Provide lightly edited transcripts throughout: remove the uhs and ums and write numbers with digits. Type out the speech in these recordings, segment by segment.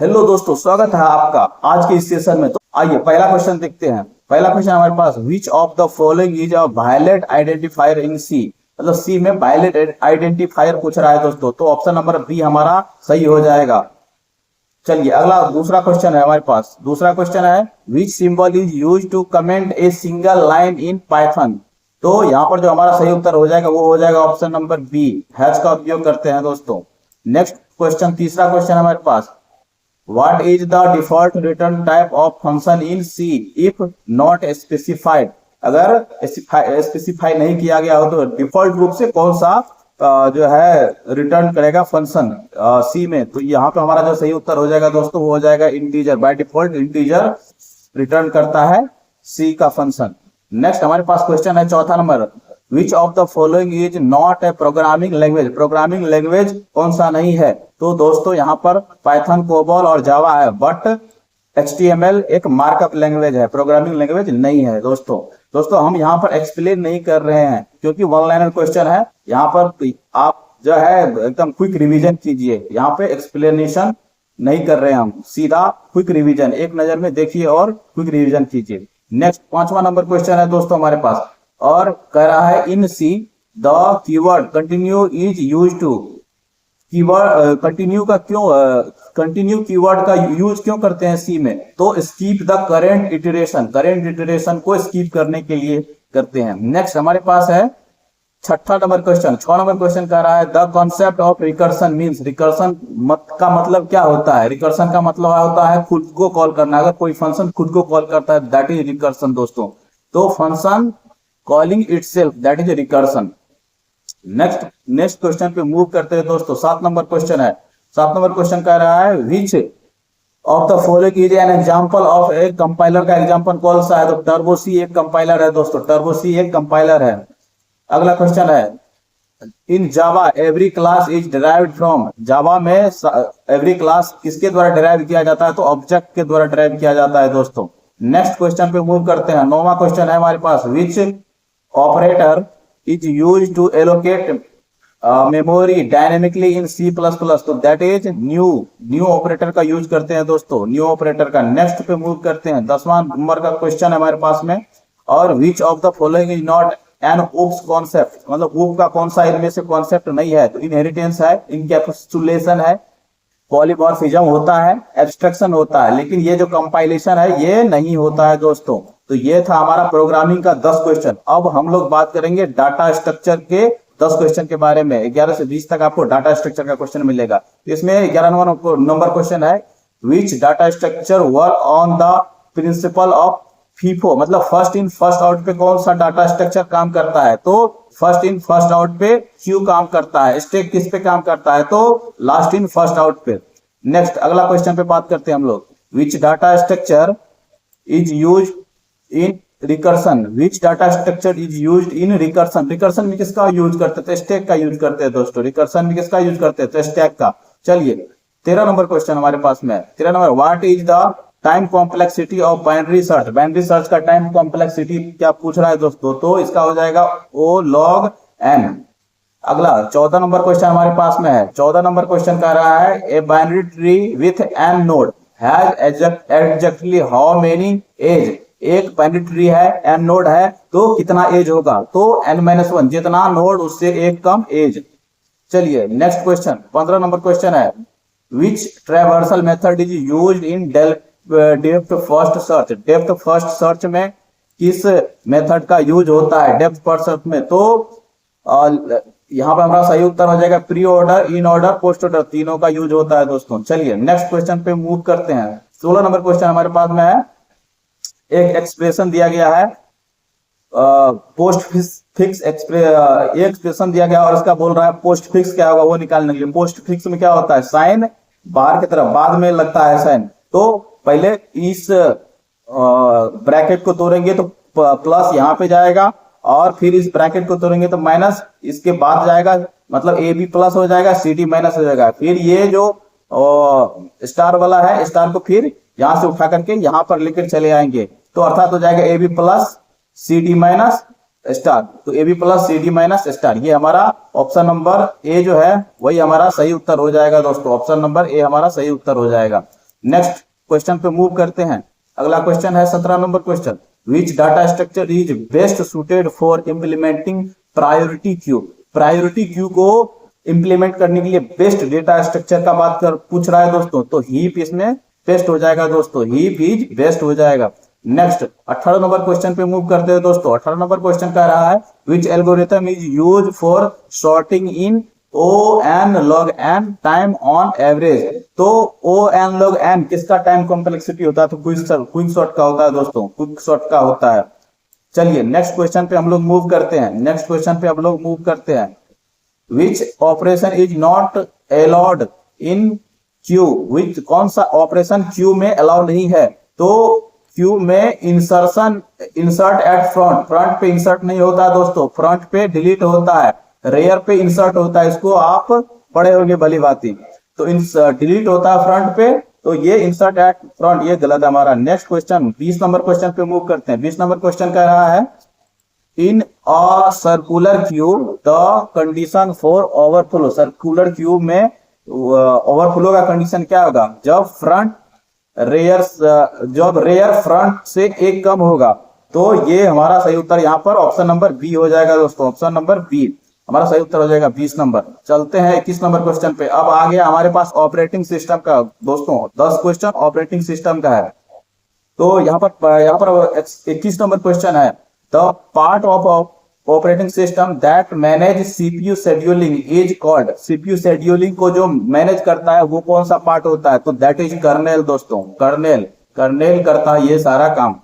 Hello दोस्तों, स्वागत है आपका आज के इस सेशन में। तो आइए पहला क्वेश्चन देखते हैं। पहला क्वेश्चन हमारे पास, which of the following is a valid identifier in C. मतलब सी में वायलेट आइडेंटिफायर पूछ रहा है दोस्तों, तो ऑप्शन नंबर बी हमारा सही हो जाएगा। चलिए अगला दूसरा क्वेश्चन है हमारे पास। दूसरा क्वेश्चन है, which symbol is use to comment a single line in Python. तो यहाँ पर जो हमारा सही उत्तर हो जाएगा वो हो जाएगा ऑप्शन नंबर बी, हैश का उपयोग करते हैं दोस्तों। नेक्स्ट क्वेश्चन, तीसरा क्वेश्चन हमारे पास, what is the default return type of function in C if not specified। अगर स्पेसिफाई नहीं किया गया हो तो डिफॉल्ट रूप से कौन सा जो है रिटर्न करेगा फंक्शन सी में। तो यहाँ पे हमारा जो सही उत्तर हो जाएगा दोस्तों वो हो जाएगा integer. By default integer return करता है सी का फंक्शन। नेक्स्ट हमारे पास क्वेश्चन है चौथा number, which of the following is not a programming language. Programming language कौन सा नहीं है। तो दोस्तों यहाँ पर पाइथन, कोबॉल और जावा है, बट HTML एक मार्कअप लैंग्वेज है, प्रोग्रामिंग लैंग्वेज नहीं है दोस्तों हम यहाँ पर एक्सप्लेन नहीं कर रहे हैं क्योंकि वन लाइनर क्वेश्चन है। यहाँ पर आप जो है एकदम क्विक रिवीजन कीजिए, यहाँ पे एक्सप्लेनेशन नहीं कर रहे हैं हम, सीधा क्विक रिवीजन एक नजर में देखिए और क्विक रिवीजन कीजिए। नेक्स्ट पांचवा नंबर क्वेश्चन है दोस्तों हमारे पास, और कह रहा है in C the keyword continue is use to. Keyword continue का क्यों कंटिन्यू कीवर्ड का यूज क्यों करते हैं सी में। तो स्कीप द करेंट इटरेशन को स्कीप करने के लिए करते हैं। नेक्स्ट हमारे पास है छठा नंबर क्वेश्चन। 6 नंबर क्वेश्चन कह रहा है, the concept of recursion means. Recursion का मतलब क्या होता है। रिकर्सन का मतलब होता है खुद को कॉल करना। अगर कोई फंक्शन खुद को कॉल करता है दैट इज रिकर्सन दोस्तों। तो function calling itself that is recursion. Next question पे मूव करते हैं दोस्तों। 7 नंबर क्वेश्चन है। 7 नंबर क्वेश्चन कह रहा है, विच of the following is an example of A compiler. का एग्जांपल कौन सा है। तो टर्बो सी एक कंपाइलर है दोस्तों, टर्बो सी एक कंपाइलर है। अगला क्वेश्चन है, in Java every class is derived from. Java में एवरी क्लास किसके द्वारा डिराइव किया जाता है। तो ऑब्जेक्ट के द्वारा डिराइव किया जाता है दोस्तों। नेक्स्ट क्वेश्चन पे मूव करते हैं। 9वां क्वेश्चन है हमारे पास, which operator is use to allocate memory dynamically in C plus plus. तो दैट इज न्यू ऑपरेटर का यूज करते हैं दोस्तों, न्यू ऑपरेटर का। नेक्स्ट पे मूव करते हैं। 10वां नंबर का क्वेश्चन है हमारे पास में, और विच of the following is not an oops concept. मतलब ऊप का कौन सा इनमें से कॉन्सेप्ट नहीं है। तो इनहेरिटेंस है, इनकैप्सुलेशन है, पॉलीमॉर्फिज्म होता है, एब्स्ट्रक्शन होता है, लेकिन ये जो कंपाइलेशन है ये नहीं होता है दोस्तों। तो ये था हमारा प्रोग्रामिंग का 10 क्वेश्चन। अब हम लोग बात करेंगे डाटा स्ट्रक्चर के 10 क्वेश्चन के बारे में। 11 से 20 तक आपको डाटा स्ट्रक्चर का क्वेश्चन मिलेगा। तो इसमें 11 नंबर क्वेश्चन है, which data structure work on the principle of FIFO. मतलब फर्स्ट इन फर्स्ट आउट पे कौन सा डाटा स्ट्रक्चर काम करता है। तो फर्स्ट इन फर्स्ट आउट पे क्यू काम करता है। स्टैक किस पे काम करता है। तो लास्ट इन फर्स्ट आउट पे। नेक्स्ट अगला क्वेश्चन पे बात करते हैं हम लोग, which data structure is use in recursion. Which data structure is use in recursion. Recursion में किसका यूज करते थे। स्टैक का यूज करते हैं दोस्तों। रिकर्सन में किसका यूज करते थे। स्टैक का। चलिए 13 नंबर क्वेश्चन हमारे पास में। 13 number, what is the time complexity of binary search. Binary search का टाइम कॉम्प्लेक्सिटी क्या पूछ रहा है दोस्तों। तो इसका हो जाएगा O log n। अगला 14 नंबर क्वेश्चन हमारे पास में है। 14 नंबर क्वेश्चन कह रहा है, a binary tree with n node has exactly how many edge. एक बाइनरी ट्री है, n नोड है, तो कितना एज होगा। तो n-1, जितना नोड उससे एक कम एज। चलिए नेक्स्ट क्वेश्चन 15 नंबर क्वेश्चन है, which traversal method is used in depth first search. Depth first search में किस मेथड का यूज होता है डेप्थ फर्स्ट सर्च में। तो यहाँ पे हमारा सही उत्तर हो जाएगा pre order, in order, post order, तीनों का यूज होता है दोस्तों। चलिए नेक्स्ट क्वेश्चन पे मूव करते हैं। 16 नंबर क्वेश्चन हमारे पास में है, एक एक्सप्रेशन दिया गया है, पोस्ट फिक्स एक्सप्रेशन दिया गया और इसका बोल रहा है पोस्ट फिक्स क्या होगा वो निकालने के लिए। पोस्ट फिक्स में क्या होता है, साइन बाहर की तरफ बाद में लगता है साइन। तो पहले इस ब्रैकेट को तोड़ेंगे तो प्लस यहाँ पे जाएगा, और फिर इस ब्रैकेट को तोड़ेंगे तो माइनस इसके बाद जाएगा, मतलब ए बी प्लस हो जाएगा, सी डी माइनस हो जाएगा। फिर ये जो स्टार वाला है, स्टार को फिर यहां से उठा करके यहां पर लेकर चले आएंगे, तो अर्थात हो जाएगा A B plus C D minus star. तो A B plus C D minus star, ये हमारा ऑप्शन नंबर ए जो है वही हमारा सही उत्तर हो जाएगा दोस्तों। ऑप्शन नंबर ए हमारा सही उत्तर हो जाएगा। नेक्स्ट क्वेश्चन पे मूव करते हैं। अगला क्वेश्चन है 17 number question, which data structure is best suited for implementing priority queue. Priority queue को इंप्लीमेंट करने के लिए बेस्ट डेटा स्ट्रक्चर का बात कर पूछ रहा है दोस्तों, तो हीप इसमें बेस्ट हो जाएगा दोस्तों, हीप इज बेस्ट हो जाएगा। नेक्स्ट 18 नंबर क्वेश्चन पे मूव करते हैं दोस्तों। 18 नंबर क्वेश्चन कह रहा है which algorithm is use for sorting in O N log N time on average. तो ओ एन लॉग एन किसका टाइम कॉम्प्लेक्सिटी होता है, तो क्विक सॉर्ट का होता है दोस्तों, क्विक सॉर्ट का होता है। चलिए नेक्स्ट क्वेश्चन पे हम लोग मूव करते हैं। नेक्स्ट क्वेश्चन पे हम लोग मूव करते हैं, which operation is not allowed in queue. Which कौन सा ऑपरेशन क्यू में अलाउ नहीं है, तो क्यू में इंसर्ट एट फ्रंट पे इंसर्ट नहीं होता है दोस्तों, फ्रंट पे डिलीट होता है, रेयर पे इंसर्ट होता है, इसको आप पढ़े होंगे भली भांति। तो डिलीट होता है फ्रंट पे, तो ये इंसर्ट एट फ्रंट ये गलत है हमारा। नेक्स्ट क्वेश्चन 20 नंबर क्वेश्चन पे मूव करते हैं। 20 नंबर क्वेश्चन कह रहा है in a circular queue the condition for overflow. Circular queue में ओवरफ्लो का कंडीशन क्या होगा, जब रेयर फ्रंट से एक कम होगा। तो ये हमारा सही उत्तर यहाँ पर ऑप्शन नंबर बी हो जाएगा दोस्तों, ऑप्शन नंबर बी हमारा सही उत्तर हो जाएगा 20 नंबर। चलते हैं 21 नंबर क्वेश्चन पे। अब आ गया हमारे पास ऑपरेटिंग सिस्टम का दोस्तों, 10 क्वेश्चन ऑपरेटिंग सिस्टम का है। तो यहाँ पर 21 नंबर क्वेश्चन है, the part of operating system that manage CPU scheduling is called. CPU scheduling को जो मैनेज करता है वो कौन सा पार्ट होता है, तो दैट इज कर्नेल दोस्तों, कर्नेल करता है ये सारा काम।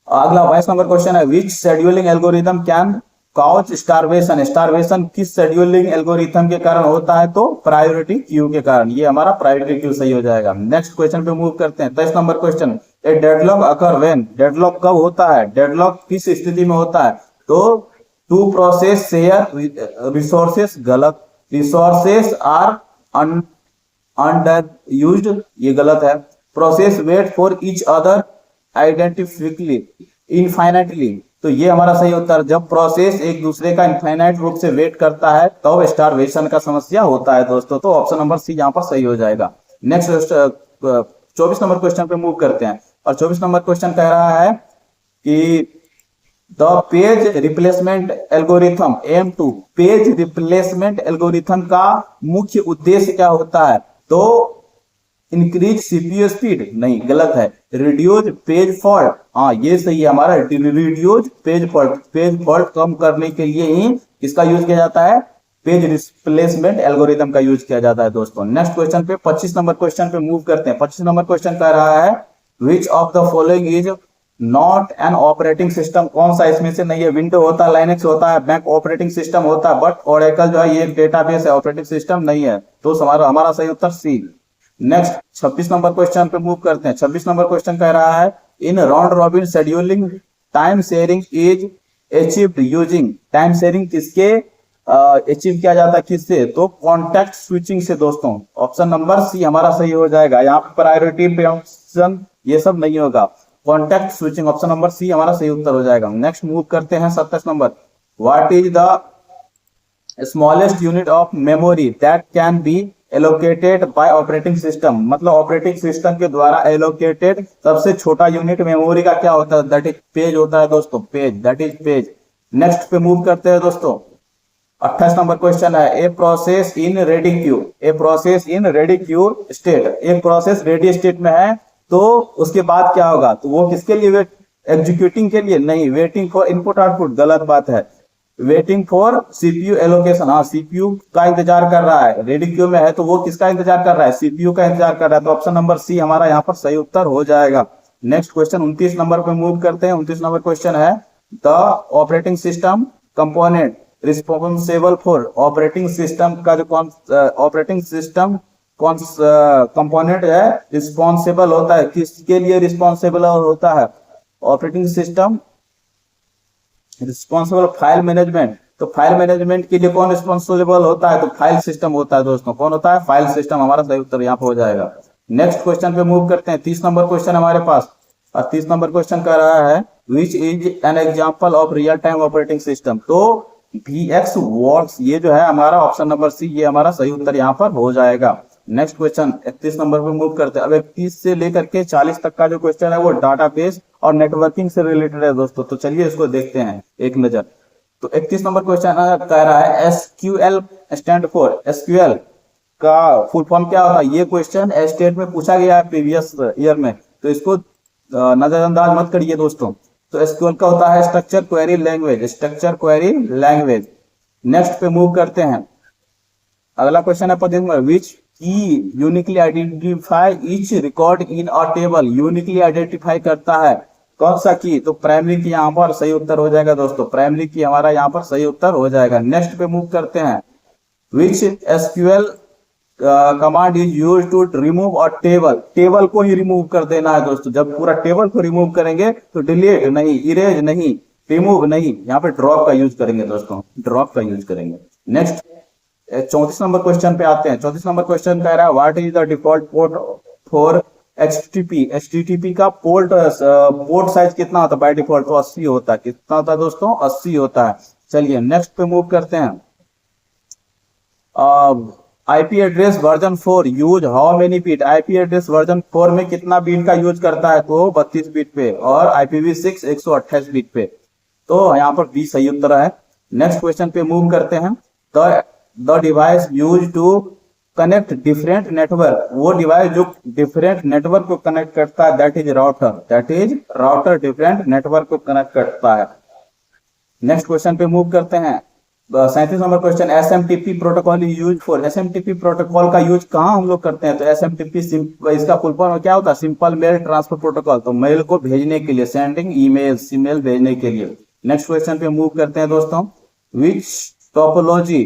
अगला 22 नंबर क्वेश्चन है, which scheduling algorithm can cause starvation. Starvation किस शेड्यूलिंग एल्गोरिथम के कारण होता है, तो प्रायोरिटी क्यू के कारण। ये हमारा प्रायोरिटी क्यू सही हो जाएगा। नेक्स्ट क्वेश्चन पे मूव करते हैं। 23 number question, A deadlock occur when. Deadlock कब होता है, डेडलॉक किस स्थिति में होता है, तो टू प्रोसेस शेयर रिसोर्सेस। गलत, रिसोर्सेस आर अंडर यूज्ड, ये गलत है। Process wait for each other identically infinitely, तो ये हमारा सही उत्तर। जब प्रोसेस एक दूसरे का इनफाइनाइट रूप से वेट करता है तो स्टारवेशन का समस्या होता है दोस्तों, तो ऑप्शन नंबर सी यहाँ पर सही हो जाएगा। नेक्स्ट 24 नंबर क्वेश्चन पे मूव करते हैं। और 24 नंबर क्वेश्चन कह रहा है कि the page replacement algorithm aim to. Page replacement algorithm का मुख्य उद्देश्य क्या होता है, तो इंक्रीज सीपीयू स्पीड, नहीं गलत है। रिड्यूस पेज फॉल्ट, हाँ ये सही है हमारा, reduce page fault. Page fault कम करने के लिए ही किसका यूज किया जाता है, पेज रिप्लेसमेंट एल्गोरिथम का यूज किया जाता है दोस्तों। नेक्स्ट क्वेश्चन पे 25 नंबर क्वेश्चन पे मूव करते हैं। 25 नंबर क्वेश्चन कह रहा है विच of the following is not an operating system. कौन सा इसमें से नहीं है, विंडो होता है, लाइनेक्स होता है, मैक ऑपरेटिंग सिस्टम होता है, बट ओरेकल जो है ये एक डेटाबेस है, ऑपरेटिंग सिस्टम नहीं है, तो हमारा सही उत्तर सी। नेक्स्ट 26 नंबर क्वेश्चन पे मूव करते हैं। 26 नंबर क्वेश्चन कह रहा है in round robin scheduling time sharing is achieved using. Time sharing किसके अचीव किया जाता है, किससे, तो कॉन्टेक्ट स्विचिंग से दोस्तों। ऑप्शन नंबर सी हमारा सही हो जाएगा। यहाँ पे प्रायोरिटी प्रीएम्पशन ये सब नहीं होगा, context switching, option number C हमारा सही उत्तर हो जाएगा। नेक्स्ट मूव करते हैं 27 number, what is the smallest unit of memory that can be allocated by operating system. मतलब ऑपरेटिंग सिस्टम के द्वारा एलोकेटेड सबसे छोटा यूनिट मेमोरी का क्या होता है, दैट इज पेज होता है दोस्तों, page, that is page. Next पे मूव करते हैं दोस्तों। 28 नंबर क्वेश्चन है a process in ready queue. A process in ready queue state, एक प्रोसेस रेडी स्टेट में है तो उसके बाद क्या होगा, तो वो किसके लिए वेट, एग्जीक्यूटिंग के लिए नहीं, वेटिंग फॉर इनपुट आउटपुट, गलत बात है। वेटिंग फॉर सीपीयू एलोकेशन, हाँ सीपीयू का इंतजार कर रहा है, रेडी क्यू में है तो वो किसका इंतजार कर रहा है, सीपीयू का इंतजार कर रहा है, तो ऑप्शन नंबर सी हमारा यहाँ पर सही उत्तर हो जाएगा। नेक्स्ट क्वेश्चन 29 नंबर पे मूव करते हैं। 29 नंबर क्वेश्चन है the operating system component responsible for. Operating system का जो ऑपरेटिंग सिस्टम कंपोनेंट है रिस्पॉन्सिबल होता है, किसके लिए रिस्पॉन्सिबल होता है, operating system responsible file management. तो फाइल मैनेजमेंट के लिए कौन रिस्पॉन्सिबल होता है, तो फाइल सिस्टम होता है दोस्तों। कौन होता है, फाइल सिस्टम, हमारा सही उत्तर यहाँ पे हो जाएगा। नेक्स्ट क्वेश्चन पे मूव करते हैं। 30 नंबर क्वेश्चन हमारे पास, और 30 नंबर क्वेश्चन कर रहा है which is an example of real time operating system. तो VxWorks ये जो है हमारा ऑप्शन नंबर सी, ये हमारा सही उत्तर यहाँ पर हो जाएगा। नेक्स्ट क्वेश्चन 31 नंबर पे मूव करते हैं। अब 31 से लेकर के 40 तक का जो क्वेश्चन है वो डाटाबेस और नेटवर्किंग से रिलेटेड है दोस्तों, तो चलिए इसको देखते हैं एक नजर। तो 31 नंबर क्वेश्चन कह रहा है एसक्यूएल स्टैंड फॉर, एसक्यूएल का फुल फॉर्म क्या होता है? ये क्वेश्चन स्टेट में पूछा गया है प्रीवियस ईयर में, तो इसको नजरअंदाज मत करिए दोस्तों। तो एसक्यूएल का होता है structure query language, structure query language. Next पे मूव करते हैं। अगला क्वेश्चन है 25 नंबर, विच की uniquely identify each record in a table. Uniquely identify करता है कौन सा की? तो प्राइमरी की यहाँ पर सही उत्तर हो जाएगा दोस्तों, प्राइमरी की हमारा यहाँ पर सही उत्तर हो जाएगा। नेक्स्ट पे मूव करते हैं। Which SQL command is use to remove a table. Table को ही रिमूव कर देना है दोस्तों। जब पूरा टेबल को रिमूव करेंगे तो डिलीट नहीं, इरेज नहीं, रिमूव नहीं, यहाँ पे ड्रॉप का यूज करेंगे दोस्तों, ड्रॉप का यूज करेंगे। नेक्स्ट 34 नंबर क्वेश्चन पे आते हैं। 34 नंबर क्वेश्चन कह रहा है what is the default port for HTTP. HTTP का पोर्ट साइज कितना होता है बाय डिफॉल्ट? तो 80 होता है। कितना होता है दोस्तों? 80 होता है। चलिए नेक्स्ट पे मूव करते हैं। IP address version 4 use how many bit. IP address version 4 में कितना बीट का यूज करता है? तो 32 बीट पे, और IPv6 128 बीट पे। तो यहाँ पर बी सही उत्तर है। नेक्स्ट क्वेश्चन पे मूव करते हैं। The device use to connect different network. वो डिवाइस जो डिफरेंट नेटवर्क को कनेक्ट करता है that is router, that is router different network को कनेक्ट करता है। नेक्स्ट क्वेश्चन पे मूव करते हैं। 37 number question, SMTP protocol use for. SMTP protocol का यूज कहाँ हम लोग करते हैं? तो एसएमटीपी इसका फुल फॉर्म क्या होता है? Simple mail transfer protocol. तो मेल को भेजने के लिए, सेंडिंग ईमेल भेजने के लिए। नेक्स्ट क्वेश्चन पे मूव करते हैं दोस्तों। Which topology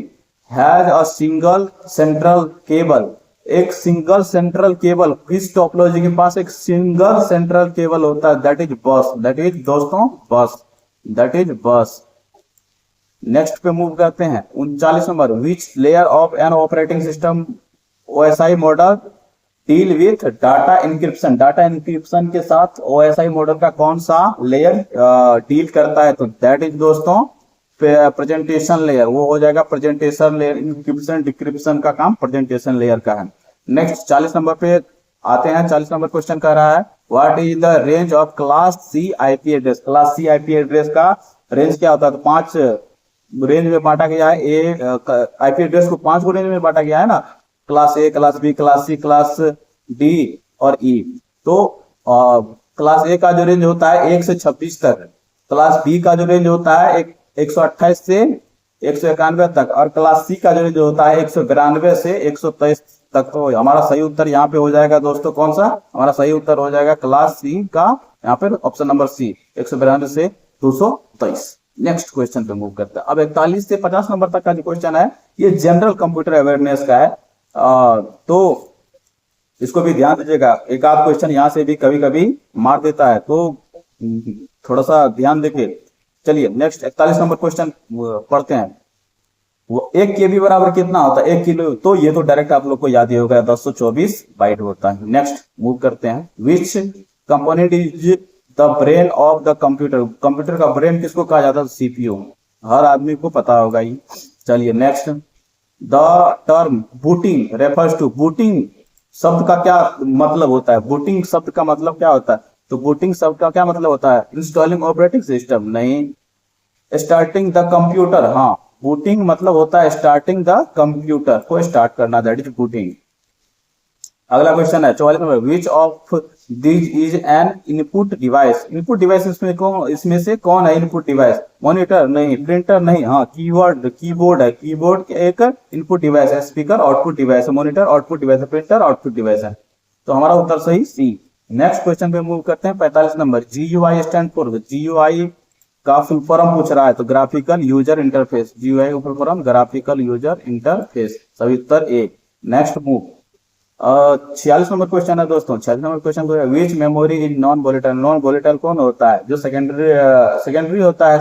has a single central cable. एक सिंगल सेंट्रल केबल, इस टोपोलॉजी के पास एक सिंगल सेंट्रल केबल होता है, that is bus, that is दोस्तों bus, that is bus. Next पे मूव करते हैं। 39 number, which layer of an operating system OSI model deal with data encryption. Data encryption के साथ OSI मॉडल का कौन सा लेयर डील करता है? तो दैट इज दोस्तों प्रेजेंटेशन लेयर। वो हो जाएगा प्रेजेंटेशन लेयर। इंक्रिप्शन डिक्रिप्शन का काम प्रेजेंटेशन लेयर का है। नेक्स्ट 40 नंबर पे आते हैं। 40 नंबर क्वेश्चन कर रहा है what is the range of class C IP address. Class C IP address का रेंज क्या होता है? तो 5 रेंज में बांटा गया है। IP एड्रेस को 5 को रेंज में बांटा गया है ना, class A, class B, class C, class D और E। तो क्लास A का जो रेंज होता है 1 से 26 तक, क्लास B का जो रेंज होता है 128 से 191 तक, और क्लास C का जो रेंज होता है 192 से 123 तक। तो हमारा सही उत्तर यहाँ पे हो जाएगा दोस्तों कौन सा? हमारा सही उत्तर हो जाएगा क्लास C का, यहाँ पे ऑप्शन नंबर C, 192 से 223। नेक्स्ट क्वेश्चन पे मूव करते हैं। अब 41 से 50 नंबर तक का जो क्वेश्चन है ये जनरल कंप्यूटर अवेयरनेस का है। तो इसको भी ध्यान दीजिएगा, एक आध क्वेश्चन यहाँ से भी कभी कभी मार देता है, तो थोड़ा सा ध्यान देके चलिए। नेक्स्ट 41 नंबर क्वेश्चन पढ़ते हैं। वो 1 KB बराबर कितना होता है? 1 किलो। तो ये तो डायरेक्ट आप लोग को याद ही होगा, 1024 बाइट होता है। नेक्स्ट मूव करते हैं। विच component is the brain of the computer. Computer का ब्रेन किसको कहा जाता है? CPU। हर आदमी को पता होगा ये। चलिए next, the term booting refers to. Booting शब्द का क्या मतलब होता है? बूटिंग शब्द का मतलब क्या होता है? तो बूटिंग शब्द का क्या मतलब होता है? इंस्टॉलिंग ऑपरेटिंग सिस्टम नहीं, स्टार्टिंग द कंप्यूटर। हाँ, बूटिंग मतलब होता है स्टार्टिंग द कंप्यूटर को स्टार्ट करना, दैट इज बूटिंग। अगला क्वेश्चन है 44 number, which of this is an input device. Input device इसमें से कौन है इनपुट डिवाइस? मॉनिटर नहीं, प्रिंटर नहीं, हाँ कीबोर्ड है। कीबोर्ड एक इनपुट डिवाइस है, स्पीकर आउटपुट डिवाइस है, मॉनिटर आउटपुट डिवाइस है, प्रिंटर आउटपुट डिवाइस है। तो हमारा उत्तर सही C। नेक्स्ट क्वेश्चन पे मूव करते हैं। 45 number, GUI stand for. GUI का फुल फॉर्म पूछ रहा है, तो ग्राफिकल यूजर इंटरफेस। GUI का full form graphical user interface, सही उत्तर A। Next move 46 number question है दोस्तों। 46 नंबर क्वेश्चन को, which memory is non volatile. Non volatile कौन होता है? जो सेकेंडरी होता है,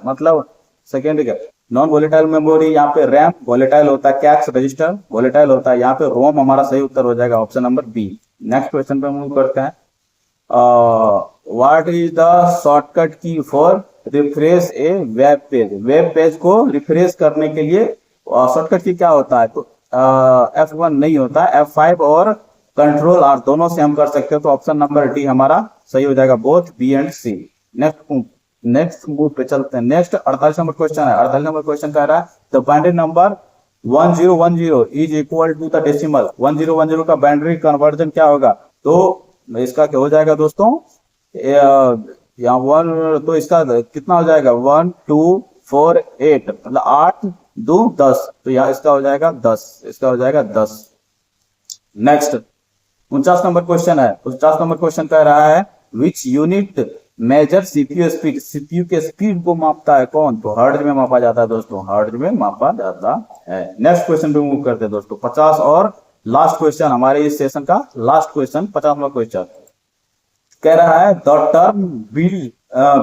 मतलब सेकेंडरी का नॉन वोलेटाइल मेमोरी। यहाँ पे रैम वोलेटाइल होता है, कैश रजिस्टर वोलेटाइल होता है, यहाँ पे रोम हमारा सही उत्तर हो जाएगा, option number B। Next question पे मूव करते हैं। व्हाट इज द शॉर्टकट की for refresh A web page. Web page को रिफ्रेश करने के लिए शॉर्टकट की क्या होता है? तो F1 नहीं होता, F5 और कंट्रोल आर दोनों से हम कर सकते हो। तो ऑप्शन नंबर डी हमारा सही हो जाएगा, both B and C. Next move पे चलते हैं। नेक्स्ट 48 नंबर क्वेश्चन है। 48 नंबर क्वेश्चन कह रहा है the binary number 1010 is equal to the decimal. 1010 का बाइनरी कन्वर्जन क्या होगा? तो इसका क्या हो जाएगा दोस्तों, यहाँ वन, तो इसका कितना हो जाएगा 1 2 4 8, मतलब 8 2 10, तो यहाँ इसका हो जाएगा 10, इसका हो जाएगा 10। नेक्स्ट 49 नंबर क्वेश्चन है। 49 नंबर क्वेश्चन कह रहा है which unit measure CPU speed. CPU के स्पीड को मापता है कौन? तो हर्ट्ज में मापा जाता है दोस्तों, हर्ट्ज में मापा जाता है। नेक्स्ट क्वेश्चन पे मूव करते हैं दोस्तों, 50 और लास्ट क्वेश्चन हमारे इस सेशन का लास्ट क्वेश्चन, 50वां क्वेश्चन कह रहा है the term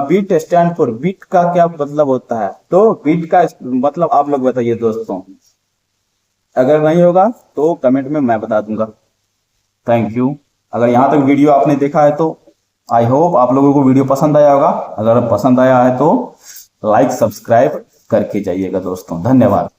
bit stand for. Bit का क्या मतलब होता है? तो बीट का मतलब आप लोग बताइए दोस्तों, अगर नहीं होगा तो कमेंट में मैं बता दूंगा। Thank you. अगर यहाँ तक वीडियो आपने देखा है तो आई होप आप लोगों को वीडियो पसंद आया होगा। अगर पसंद आया है तो लाइक सब्सक्राइब करके जाइएगा दोस्तों। धन्यवाद।